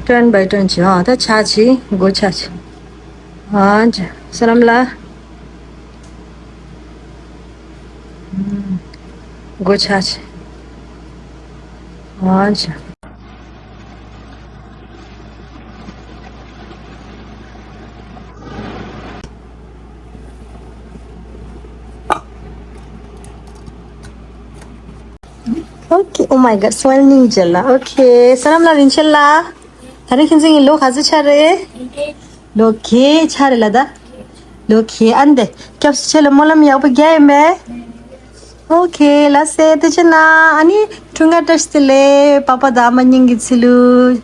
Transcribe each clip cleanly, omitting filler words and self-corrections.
Turn by turn chi. Ta chachi go chachi. Anja. Salam la. Go chachi. Anja. Okay. Oh my God. Swelling jala. Okay. Salam la inshallah. Tari kinzing lo khazi chare. Loke chare la da. Loke ande. Kaps chele molam ya upa game. Okay. La se te chena. Ani tunga tashtile. Papa da manying gitsilu.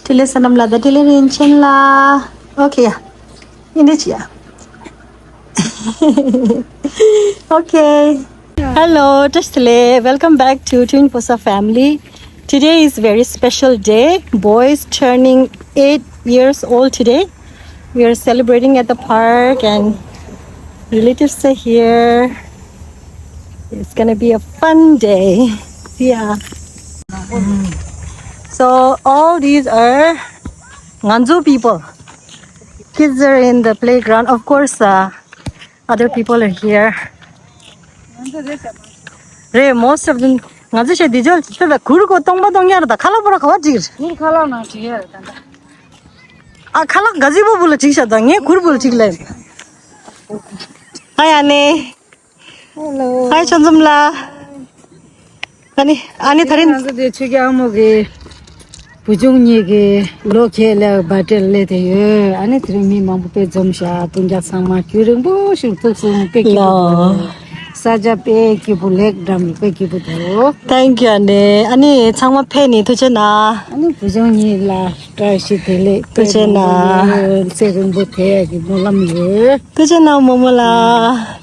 Tile salam la da. Tile inshallah. Okay. Ya. Ini chia. Okay. Hello, Tashtile. Welcome back to Twin Posa family. Today is very special day. Boys turning 8 years old today. We are celebrating at the park and relatives are here. It's gonna be a fun day. Yeah. So all these are Nganzu people. Kids are in the playground. Of course, other people are here. Re, most of them ngaji she dijol tada kurko tongba dongyar da khala pura khawa jir kur khala na tier tanda a khala gajibo bula chisha dangye kur bul chiklai. Hi Anne. Hello. Hi Chanjumla. Ani tharin de chige amoge pujungni ge lokela batel le de ye ani trimi mambu pe jomsha tunja sama kyurung bo shu to sum pe ki Saja pe ki bulek dam pe ki budo. Thank you Anne. Ani changma pheni thujena. Ani pujungni la tashi delek thujena. Serung bo the ki molam ye. Thujena momola.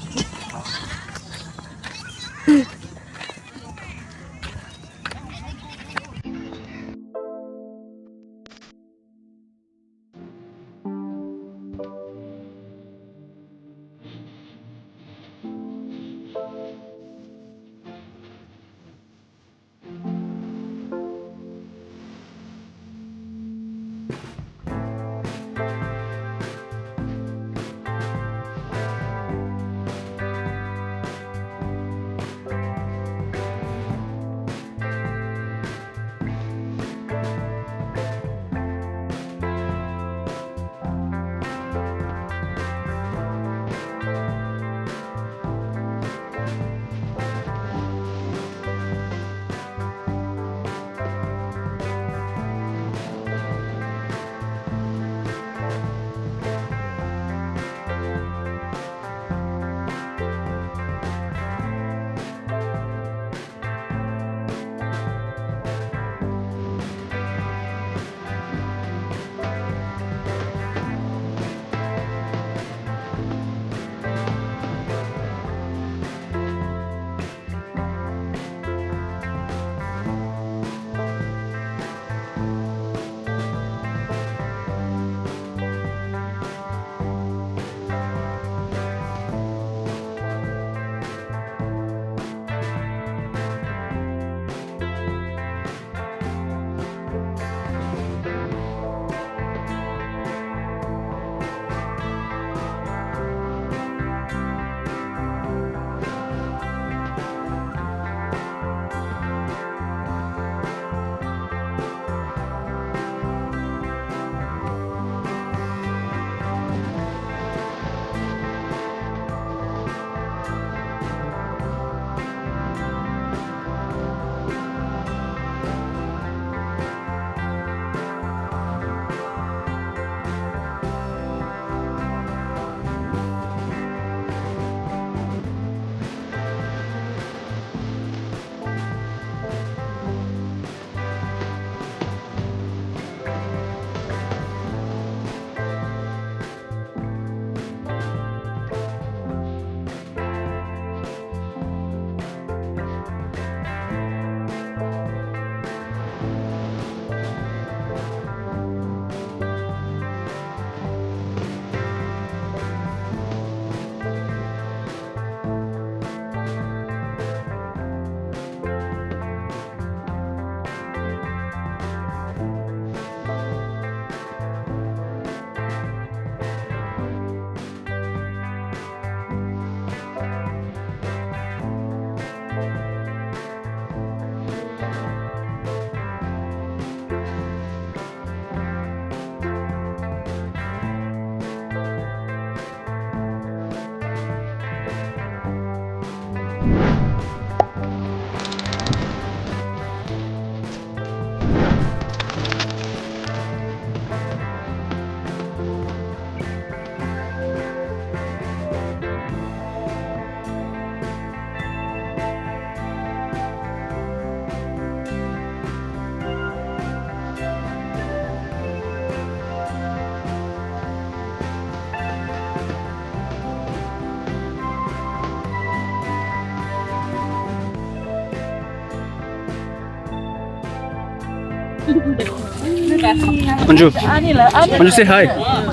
Anju, Anju, say hi.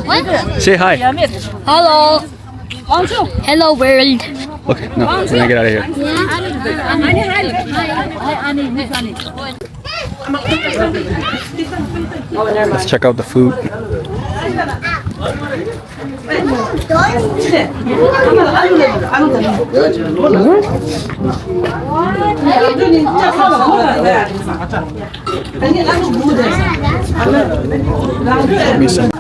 What? Say hi. Hello. Hello world. Okay, no, we're gonna get out of here. Let's check out the food. Give me some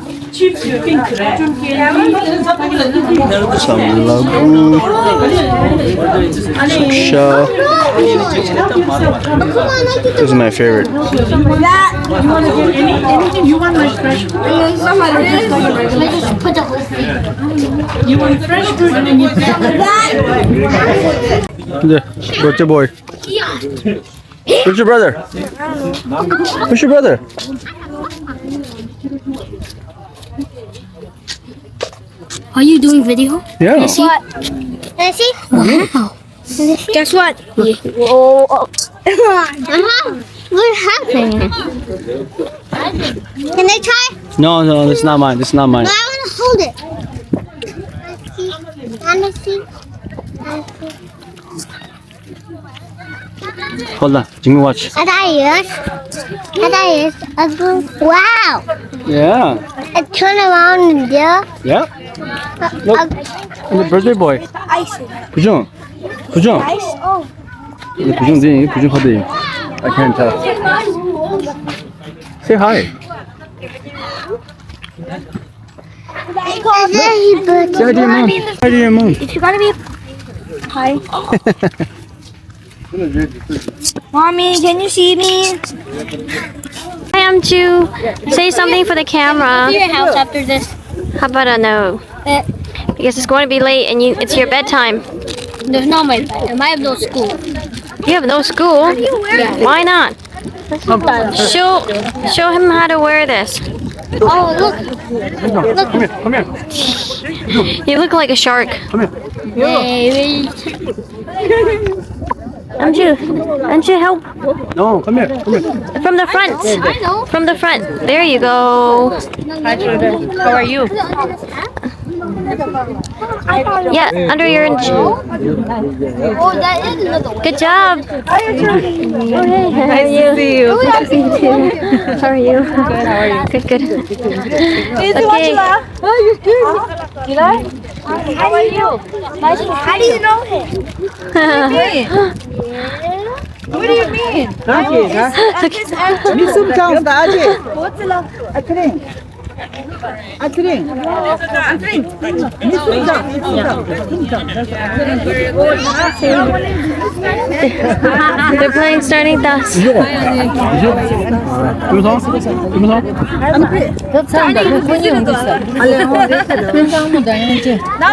lagu, some shell. This is my favorite. You want like fresh fruit? You want fresh fruit and then you Yeah, where's your boy? Where's your brother? Where's your brother? Are you doing video? Yeah. Can I see? Wow. Guess what? What's happening? Can I try? No, no, this is not mine. This is not mine. No, I want to hold it. Honestly. Hold on. Give me watch. Wow. Yeah. I turn around and there. Yeah. Look. And the birthday boy. 부정. 부정. Oh. 이게 부정지. 부정 카드. I can't tell. Say hi. Say hi to your mom. Hi to your mom. If you're gonna be hi. Mommy, can you see me? I am to say something for the camera. Your house after this. How about a no? Because it's going to be late and it's your bedtime. There's not my bedtime. I have no school. You have no school? Why not? Show him how to wear this. Oh, look. Come here. Come here. You look like a shark. Come here. Baby. Anju, help. No, come here. Come here. From the front. I know. From the front. There you go. Hi children, how are you? Yeah, under your... Oh, that is another one. Good job. Nice to see you. How are you? Good, how are you? Good, good. Okay. Oh, you're good. Did I? How are you? Nice to see you. How do you know him? What do you mean? 미숨 장사 아직. 아트링. 아트링. 미숨 장. They're playing starting dust. Now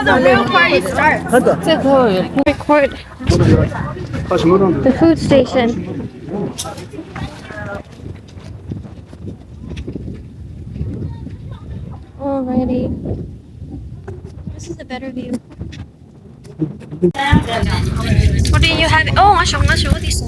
the real party starts. Record the food station. Alrighty. This is a better view. What do you have? Oh, 맛있어, 어디 있어?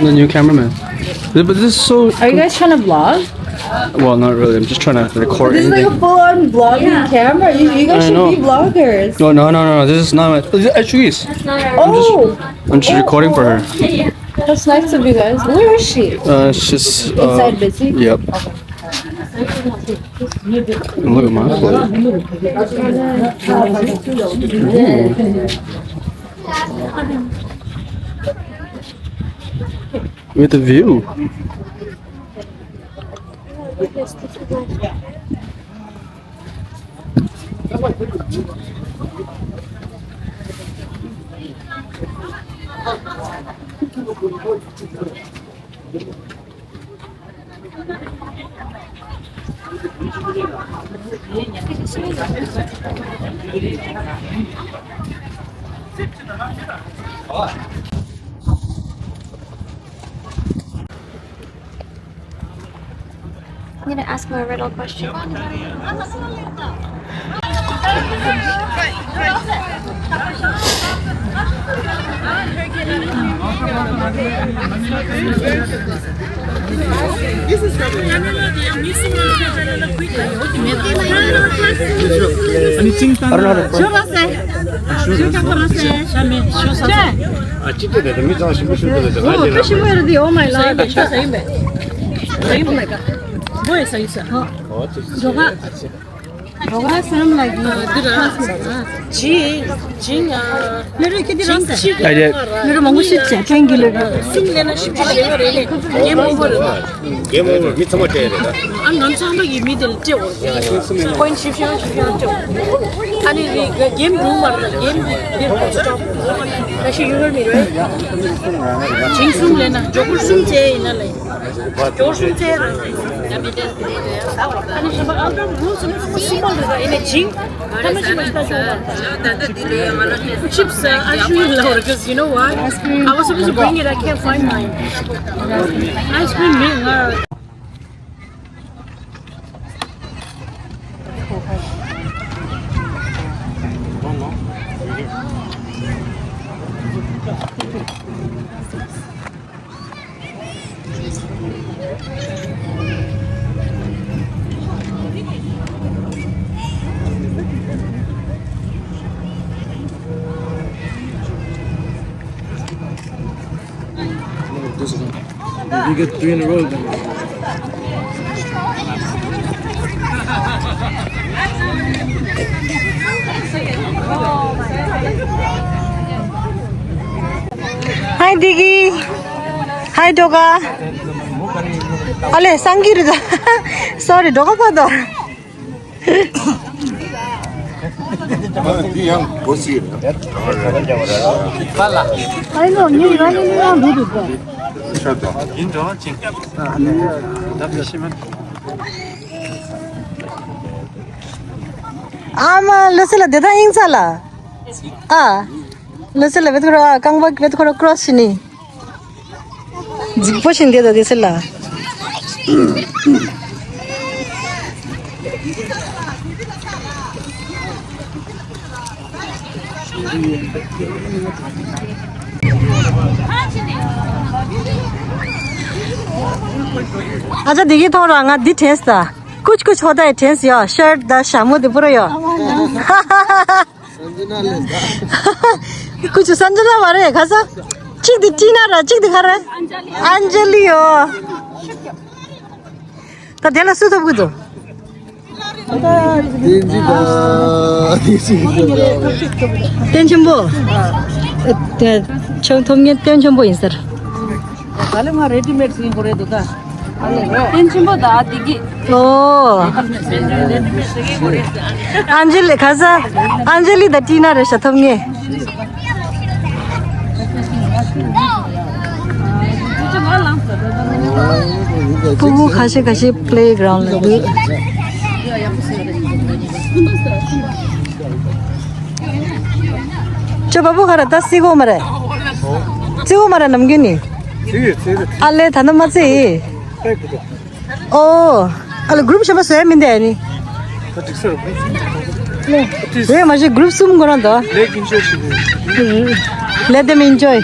The new cameraman. But this is so. Are you guys trying to vlog? Well, not really. I'm just trying to record This is like anything. a full-on vlogging camera. You guys I should know. be vloggers. No. This is not my. Actually, Oh, I'm just recording for her. that's nice of you guys. Where is she? It's just. Inside busy? Yep. Look at my plate. With the view. gonna ask him a riddle question. Oh my lord. Doga sound like I did. मेरे मंगू से chatting के लिए Game over. Meet someone there. I'm not saying that you meet the jail. Point shift, and the game room or the game stop. Actually, you heard me, right? Ching Sum Lena, Joker Sum Jay in LA. Joker Sum Jay. And it's about other rules and simple in a ching. How much you must chips actually lower because you know why? I was supposed to bring it, I can't find mine. Ice cream being You get 3 in a row then. Hi Diggy. Hi Doga. Ale Sangirida. Sorry Doga father. I know you running around who do that. Ama lasela deda insala. Lasela vetkora kangba vetkora cross ni. Jipposhin deda desela. अच्छा देखिए थोड़ा आंगा दी ठेस था कुछ होता है ठेस या शर्ट दा शामो दे पूरा या कुछ संजना मारे खासा चिक दिखा रहा है अंजलि हो तो देना सुतो बुतो टेंशन बो 청통년 땡전 보인서 달마 레디메이드 신 거래 도다 펜션보다 되게 오 안젤리 가자 안젤리 다 티나를 샤통게 부부 가시 플레이그라운드 저 바보 가라 다 쓰고 말해 쓰고 말해 남기니 알레 다는 맞지 어 알레 그룹 셔바 써야 민데 아니 왜 맞지 그룹 숨은 거란다 let them enjoy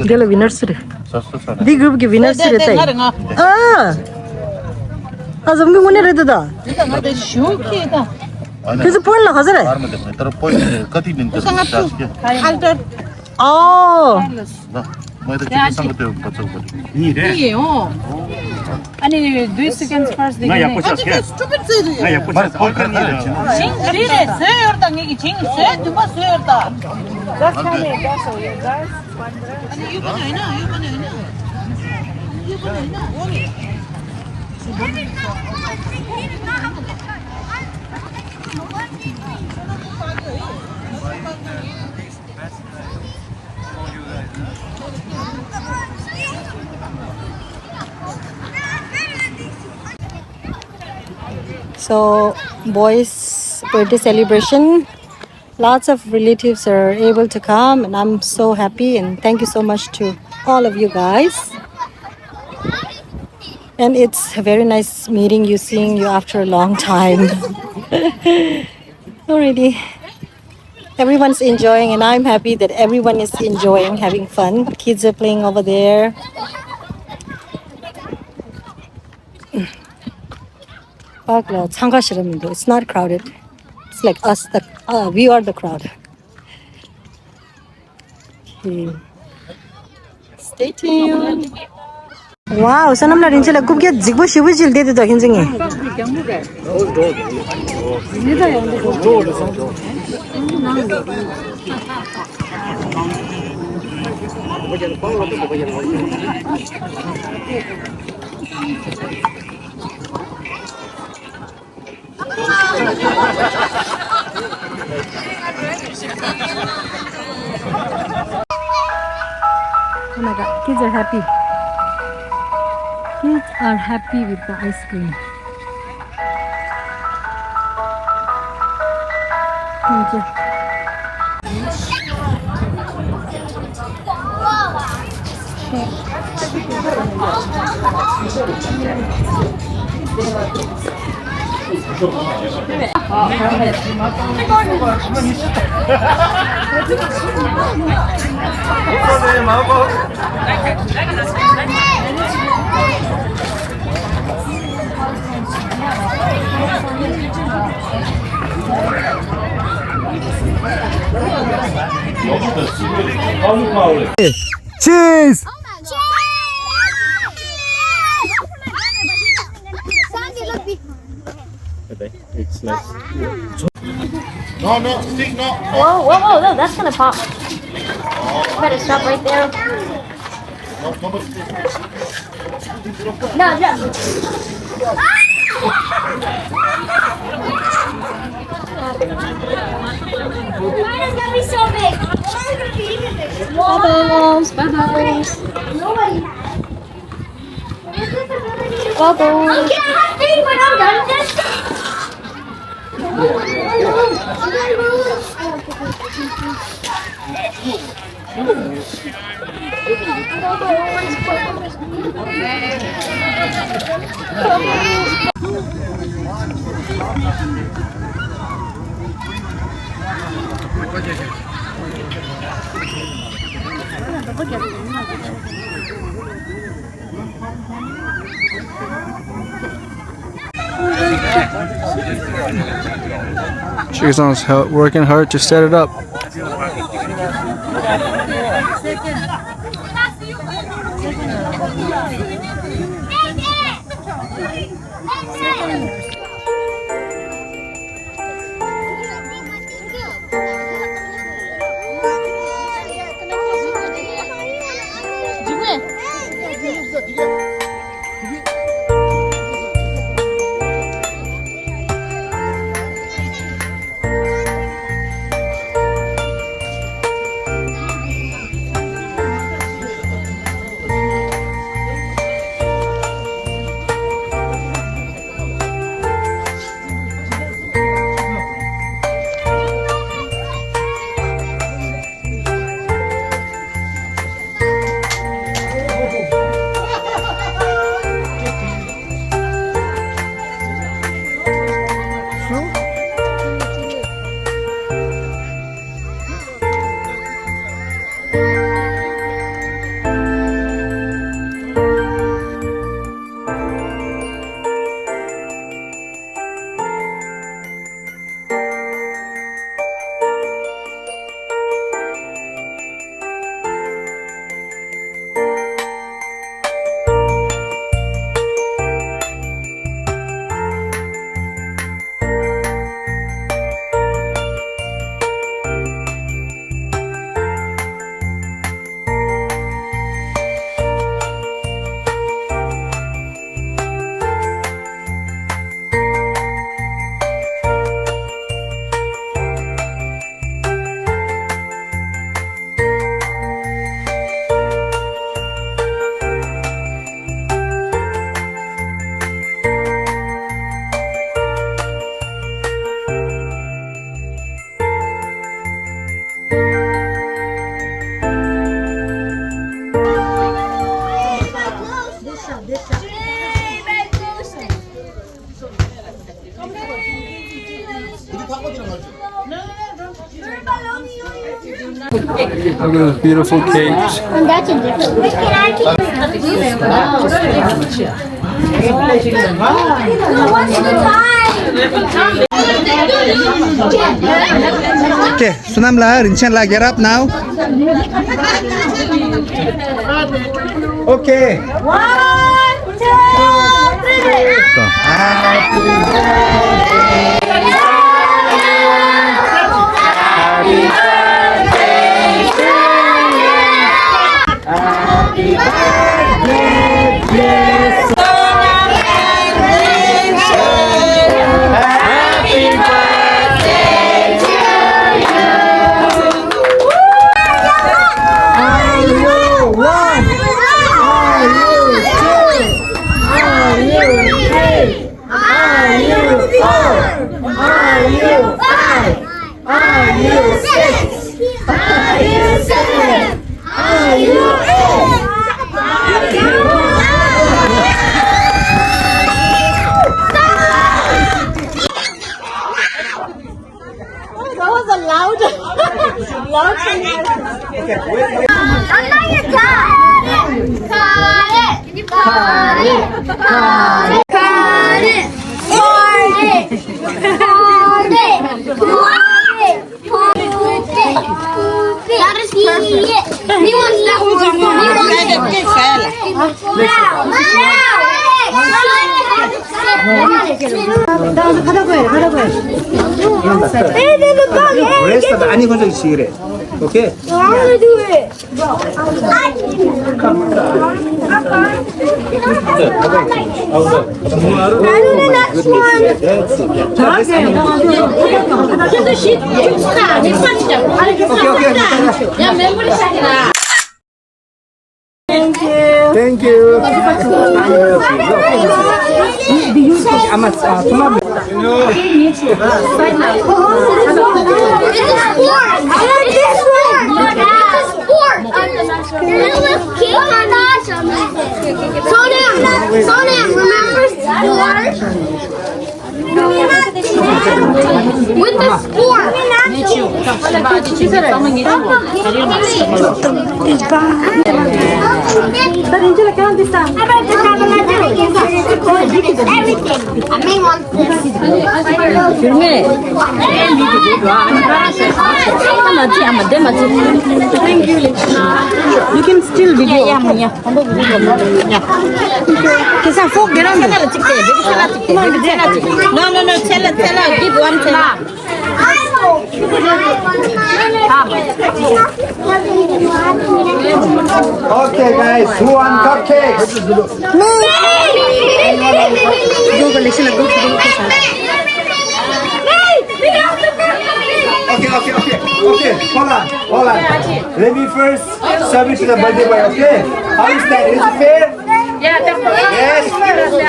गेलो विनर्स रे दी ग्रुप के विनर्स रे ताई आज हमके मुने रे दादा 그래서 보일라 가자래 कति दिन 아니 do it seconds first 나 약고 샷게 나 약고 샷 징리레 세열당 얘기 징세 두번 세열당 that's kind of that's all you guys 아니 이번에 아니나 So, boys' birthday celebration. Lots of relatives are able to come, and I'm so happy. And thank you so much to all of you guys. And it's very nice meeting you, seeing you after a long time. Already, everyone's enjoying, and I'm happy that everyone is enjoying, having fun. Kids are playing over there. It's not crowded. It's like us, we are the crowd. Okay. Stay tuned. Wow, sanam na rin sila kubya jigbo shibu jil de da hinjingi. Oh my god, kids are happy. Kids are happy with the ice cream. Thank you. Cheese! No, stick, no. Whoa, whoa, whoa, no, that's gonna pop. Better stop right there. No, no. Mine is gonna be so big. Mine's gonna be even bigger. Bubbles, bubbles, Nobody bubbles. Okay, I have three when I'm done with this. Shigazon's working hard to set it up. Look at those beautiful cakes. And that's a different. Can I Okay, Sunamla, Rinchanla, get up now. Okay. 1, 2, 3. That is perfect. He wants that one. Rest of any one is here. Okay. I want to do it. Thank you. Sonam, remember sport? With the sport. Everything. I mean one. Thank you, you can still video. Kisa folk they don't tell no, tell her, give one tell her. Okay, guys, who want cupcakes? Okay, hold on. Let me first serve it to the birthday boy, okay? How is that? Is it fair? Yeah, definitely.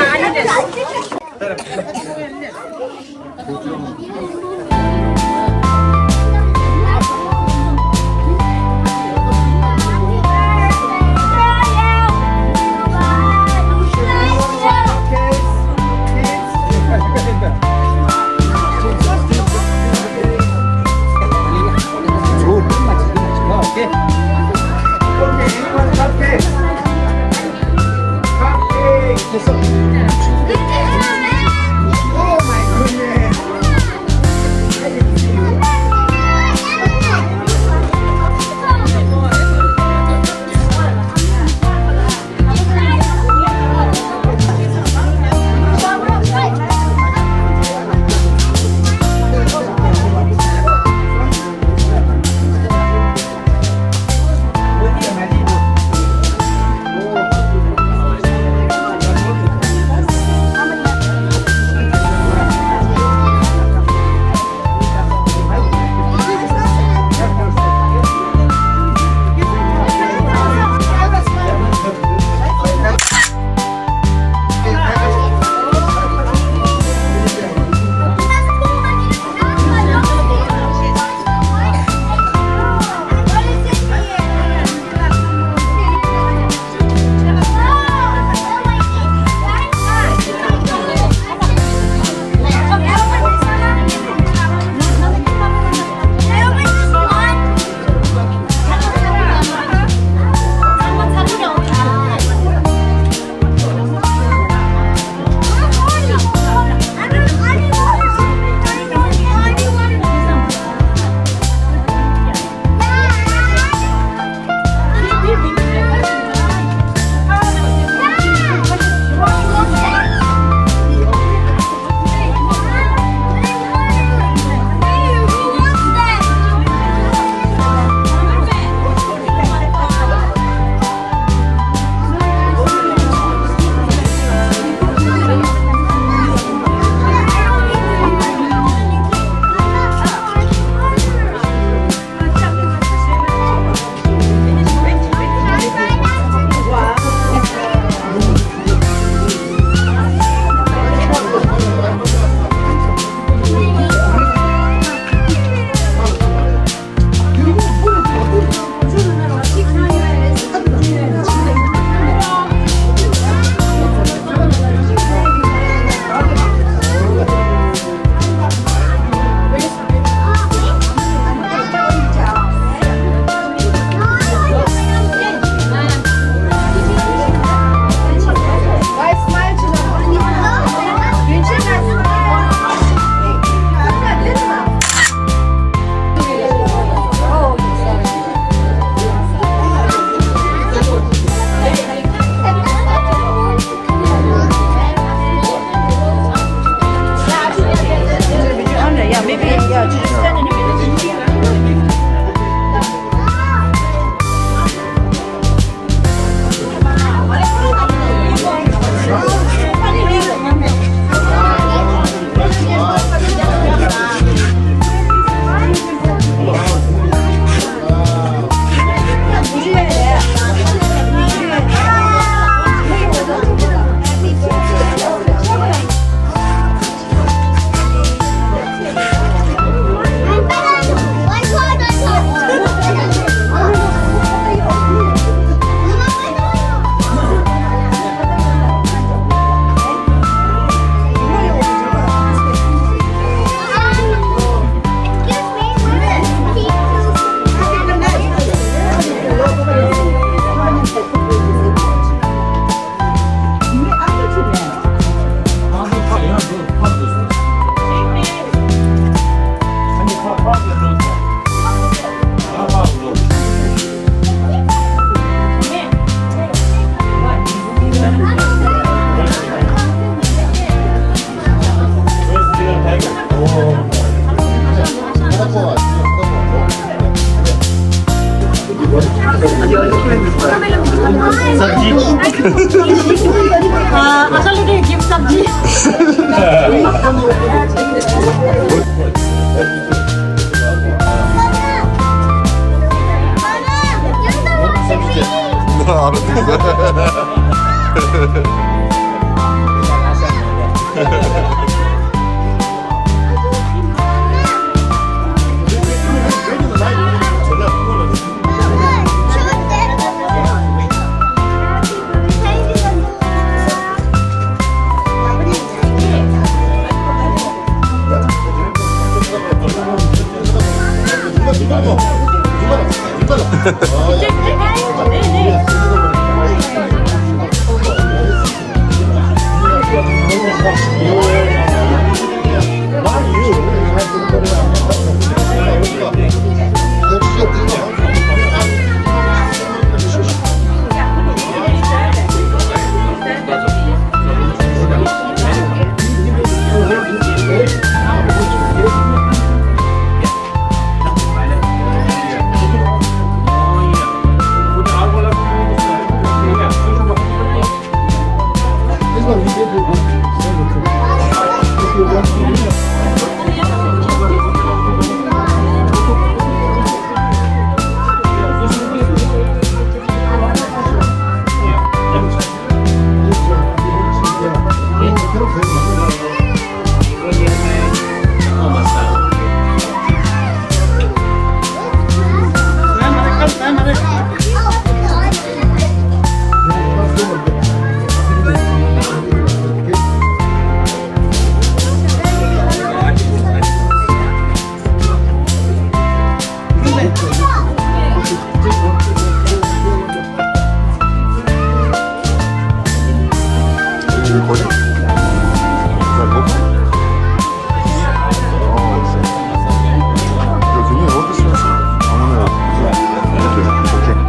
Asal dia give sabji. Okay.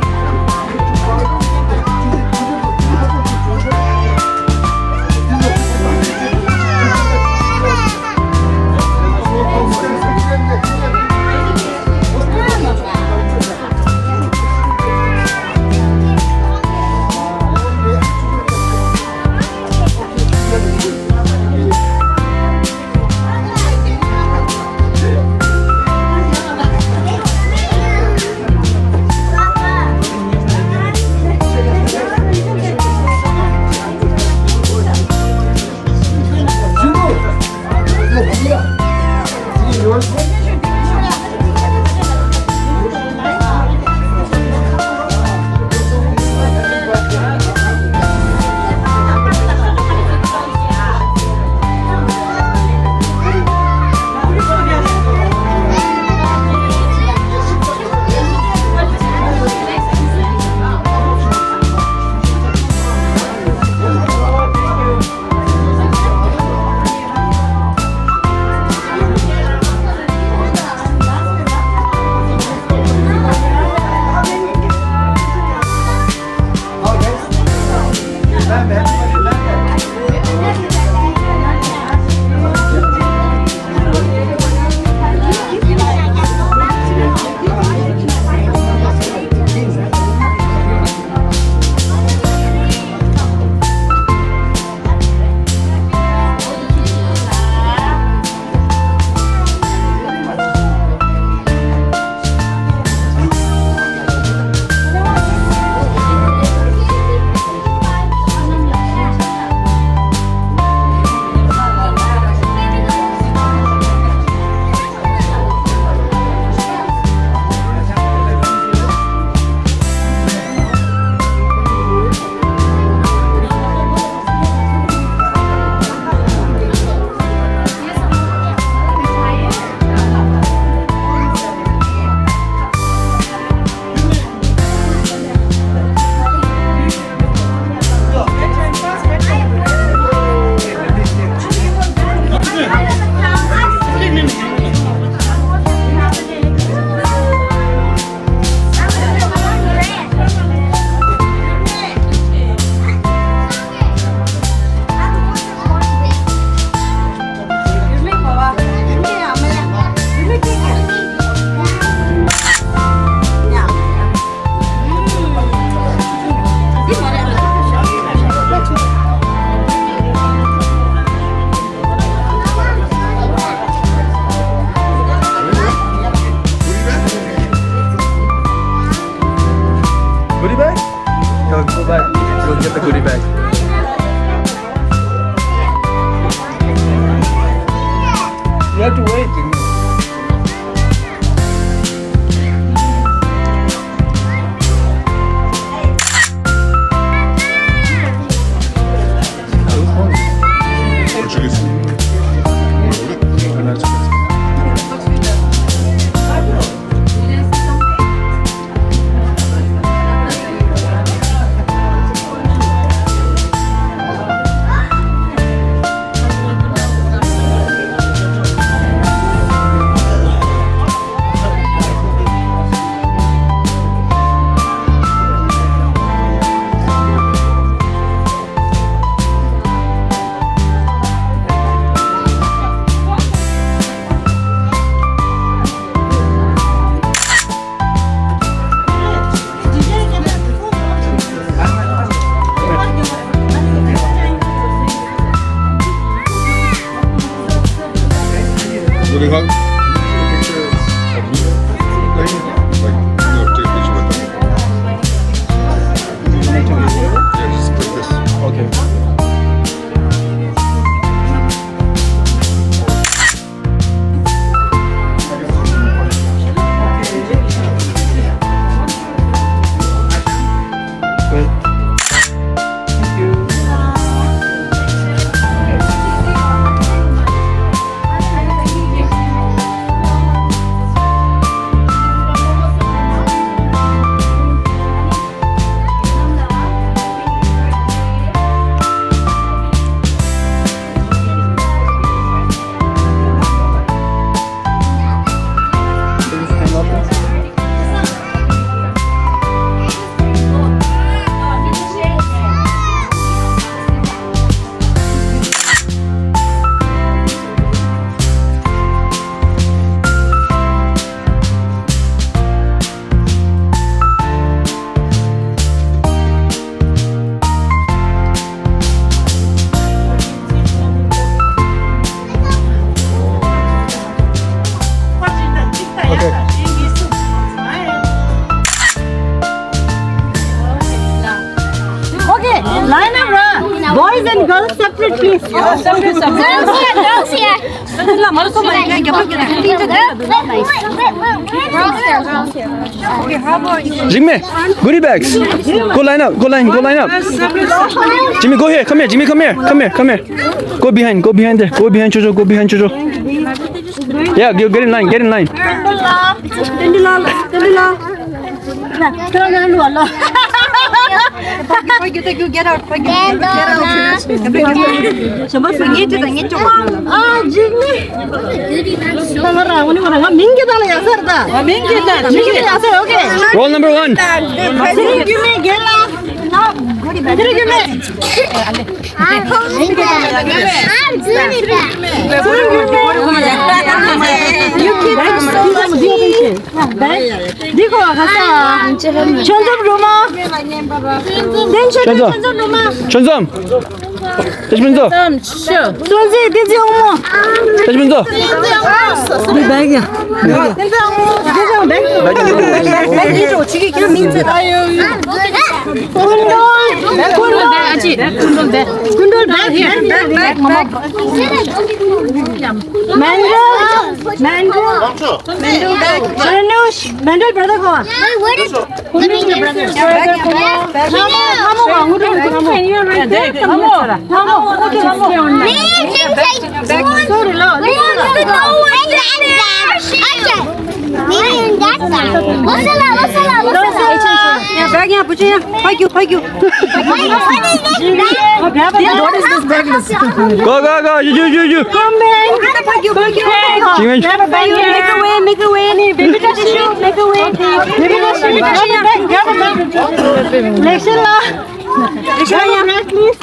go back. Go get the goodie bag. You have to wait. Would you hug? Picture of me? Like, no, take a picture with them. Yeah, just click this. Okay. Okay, line up, boys and girls separate, please. Girls here. Jimmy, goodie bags. Go line up. Go line up. Jimmy, go here. Come here. Jimmy, come here. Go behind there. Go behind Jojo. Yeah, get in line. Get out. Roll number 1. 천섬. 다시 먼저. 우리 백이야. Go. You. Come back. Make away. Baby tissue. Make away. Baby tissue. Please.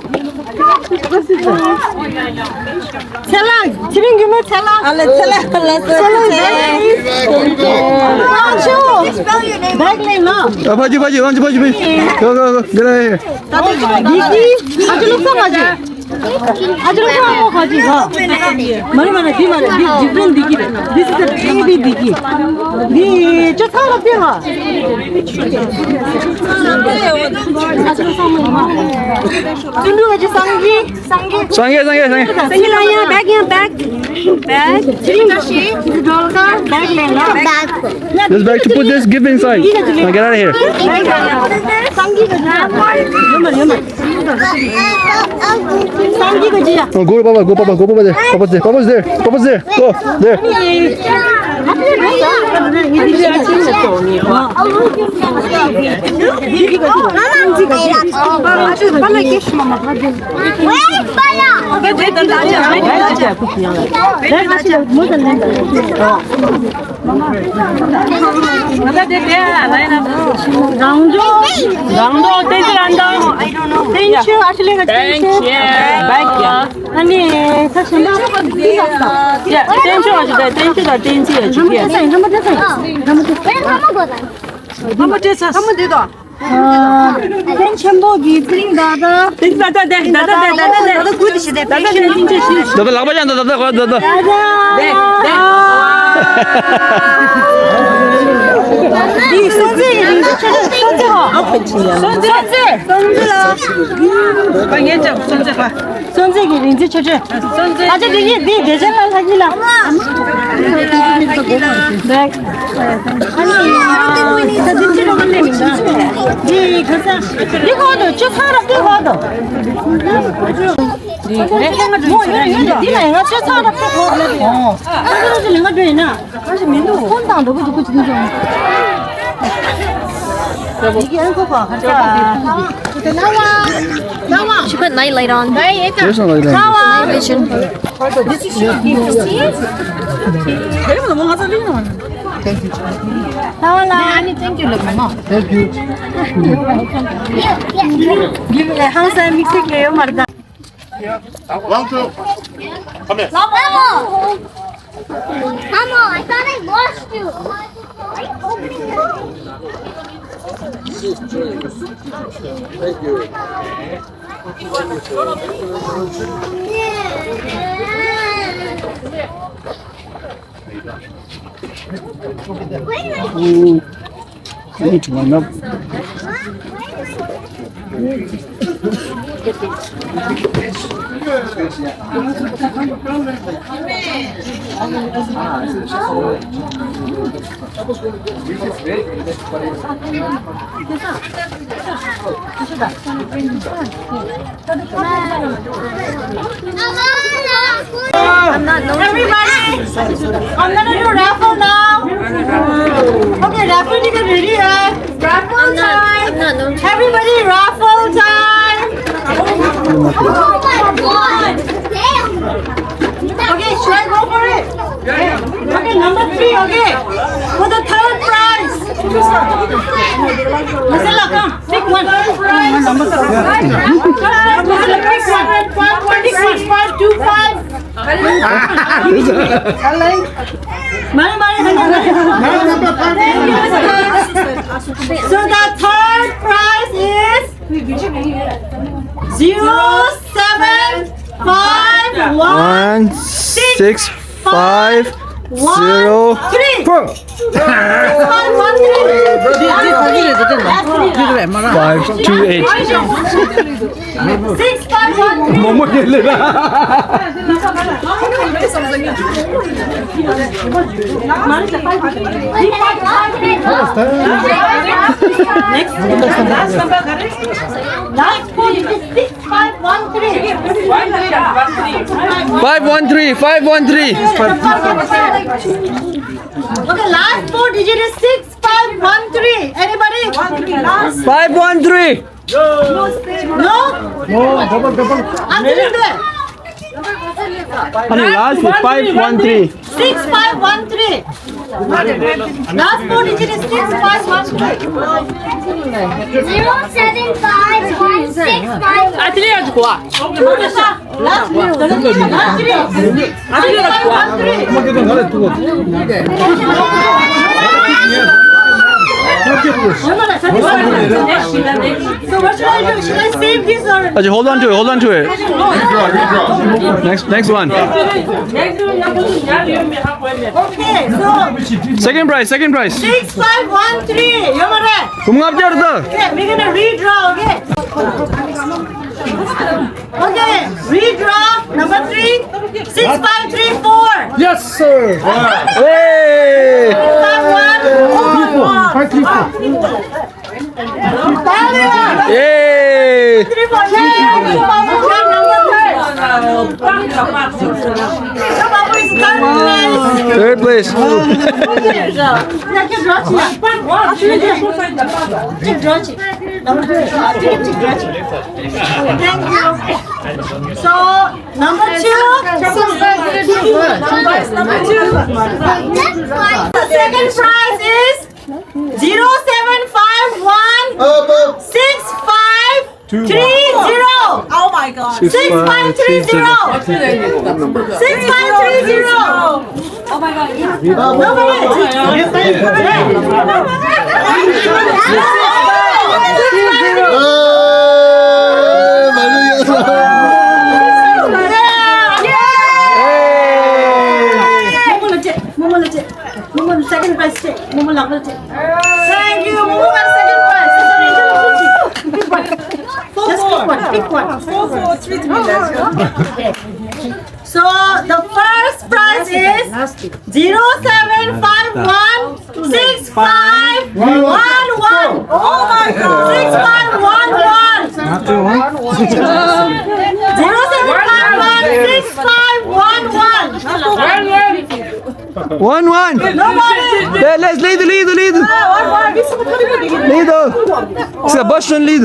Bag name now. 바지. Go. Get out of here. Didi, look so much. 아저랑 가지 가. 말이 디마래. different 디기. This is a baby 디기. 저 사람 빼가. 준비 가지 상기. 상기라야 bag. 다시 돌가 bag 내가. This bag to put this gift inside. Now get out of here. 상기 가지. 상기 가지야. Go there. Papa's there. Go there. दादा लाग बजा दादा 선생이 린지 쳐줘. 아저 네 계절만 하기라. 네. 아니 사진치러 갈래니까. 네 가서 이거도 저 사람 이거도. 그래? 네가 내가 저 사람 이거 그래요. 그래서 내가 되나? 사실 민도 혼당 너무 좋고 지금 좀. 이게 안 거봐. 나와. She put night light on. There's no light on. Vision. 나와라. Thank you, mama. Thank you. give 항상 믹스해요, 말다. One, two. Come here. Mama, I thought I lost you. You need to line up. Everybody, I'm gonna do raffle now. Okay, raffle ticket ready, right? Raffle time. Everybody, raffle time. Oh my god! Damn! Okay, should I go for it? Okay, number 3, okay. For the third prize. Masala, come, pick one. Number 3. Masala, pick one. 526, 525. So the third prize is 513. 513. Okay, last 4 digit is 6513. Anybody? 513. No? I'm sitting there. Honey, last is 513. 6513. Last 4 digit is 6513. 0751655. 아틀리아도 좋아. Last 3. 아틀리아가 좋아. 6513. So what should I do? Should I save this or? Ajay, hold on to it. Hold on to it. Next one. Okay, so Second prize. 6513. Yamare. Okay, we're gonna redraw. Okay, redraw number 3. 6534. Yes, sir. Hey! 534. Yay! 334. Third place. Thank you. So number 2. The second prize is 07516530. Oh my god. 6530. 6530. Oh my god. Second prize. Thank you. Momo got second prize. Just pick one. 443. So the first prize is 07516511. Oh my god! 6511. 1-1. Nobody. Let's lead. Lead. It's a Boston lead.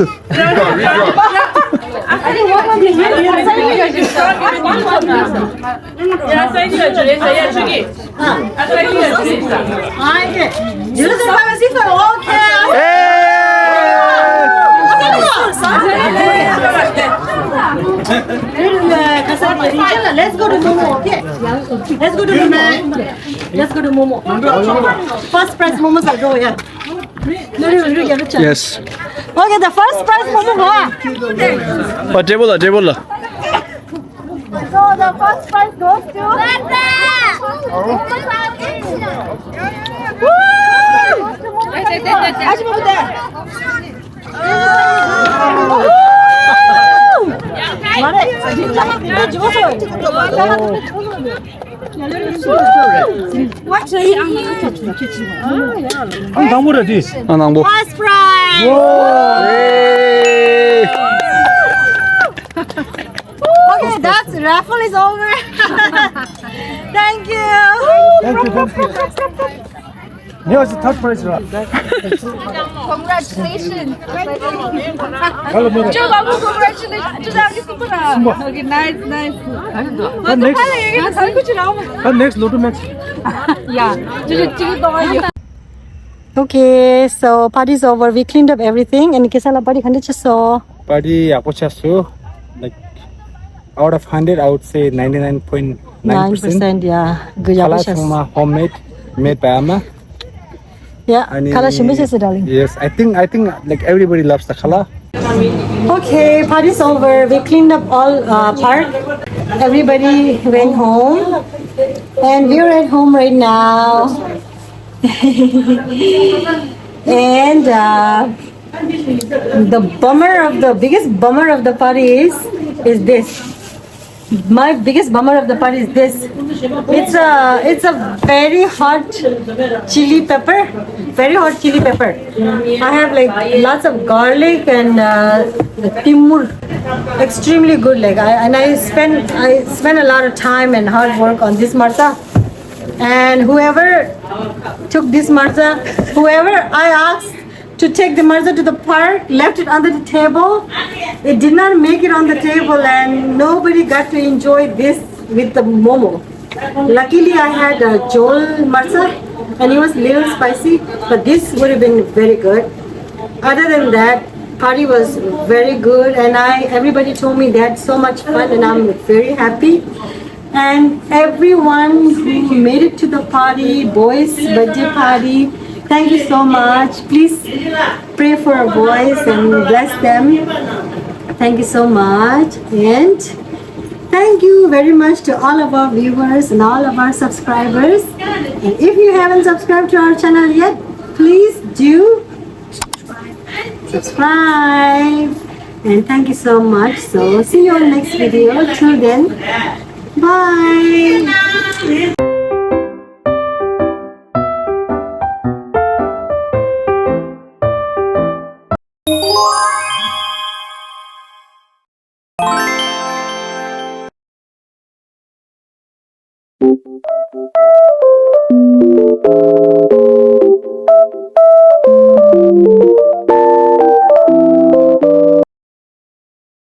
Let's go to Momo, okay? Let's go to Momo. First prize Momo will go, yeah. Yes. Okay, the first prize Momo go. Table. So the first prize goes to first prize. Okay, that's raffle is over. Thank you. Here's the third prize. Congratulations. Okay, nice. Next, Lotto Max. Okay, so party's over. We cleaned up everything. And kisala party khande chaso. Party ako chasu, like out of 100 I would say 99.9%. 9%, yeah. Good job. Kala chuma homemade, made by Amma. Yeah, kala shimis darling. Yes, I think like everybody loves the kala. Okay, party's over. We cleaned up all park. Everybody went home. And we're at home right now. And the biggest bummer of the party is this. My biggest bummer of the party is this. It's a very hot chili pepper. I have like lots of garlic and timur. Extremely good. Like I spent a lot of time and hard work on this marza. And whoever took this marza, whoever I asked to take the marza to the park, left it under the table. It did not make it on the table and nobody got to enjoy this with the momo. Luckily I had a jol marza and it was a little spicy, but this would have been very good. Other than that, party was very good and everybody told me they had so much fun and I'm very happy. And everyone who made it to the party, boys' birthday party, Thank you so much. Please pray for our boys and bless them. Thank you so much. And thank you very much to all of our viewers and all of our subscribers. And if you haven't subscribed to our channel yet, please do subscribe. And thank you so much. So see you on next video. Till then, bye. Thank you.